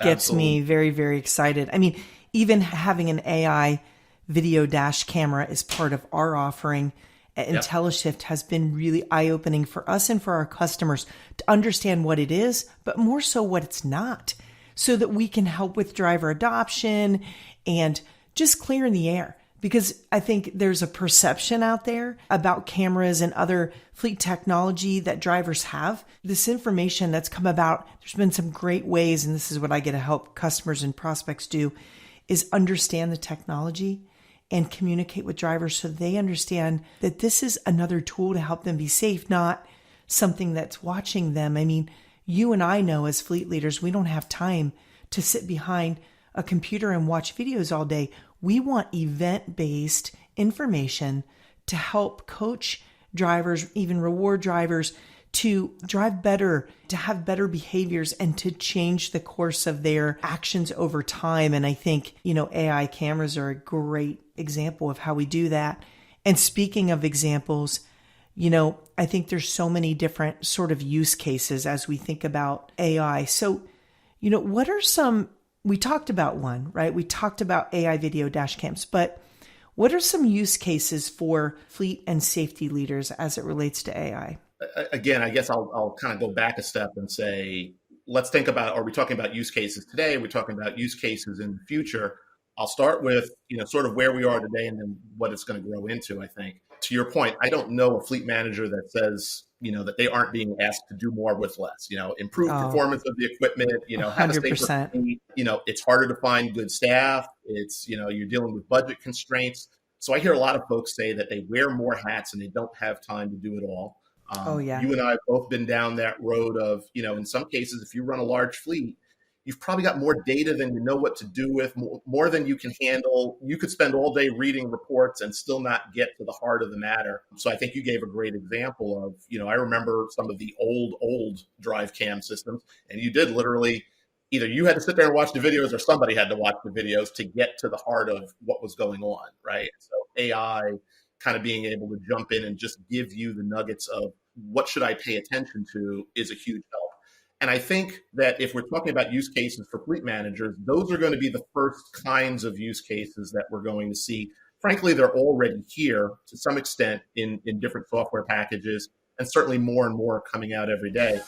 gets Absolutely. me very, very excited. I mean, even having an AI video dash camera is part of our offering at Yep. IntelliShift has been really eye opening for us and for our customers to understand what it is, but more so what it's not, so that we can help with driver adoption and just clearing the air. Because I think there's a perception out there about cameras and other fleet technology that drivers have. This information that's come about, there's been some great ways, and this is what I get to help customers and prospects do, is understand the technology and communicate with drivers so they understand that this is another tool to help them be safe, not something that's watching them. I mean, you and I know as fleet leaders, we don't have time to sit behind a computer and watch videos all day. We want event-based information to help coach drivers, even reward drivers to drive better, to have better behaviors, and to change the course of their actions over time. And I think, AI cameras are a great example of how we do that. And speaking of examples, I think there's so many different sort of use cases as we think about AI. So, what are some, we talked about one, right? We talked about AI video dash cams, but what are some use cases for fleet and safety leaders as it relates to AI? Again, I guess I'll kind of go back a step and say, let's think about, are we talking about use cases today? Are we talking about use cases in the future? I'll start with, sort of where we are today and then what it's going to grow into, I think. To your point, I don't know a fleet manager that says, that they aren't being asked to do more with less, improve Oh, performance of the equipment, have a safer 100%. fleet, it's harder to find good staff. It's, you're dealing with budget constraints. So I hear a lot of folks say that they wear more hats and they don't have time to do it all. Oh, yeah. You and I have both been down that road of, in some cases, if you run a large fleet, you've probably got more data than you know what to do with, more than you can handle. You could spend all day reading reports and still not get to the heart of the matter. So I think you gave a great example of, I remember some of the old drive cam systems, and you did literally, either you had to sit there and watch the videos or somebody had to watch the videos to get to the heart of what was going on, right? So AI kind of being able to jump in and just give you the nuggets of what should I pay attention to is a huge help. And I think that if we're talking about use cases for fleet managers, those are going to be the first kinds of use cases that we're going to see. Frankly, they're already here to some extent in different software packages, and certainly more and more coming out every day.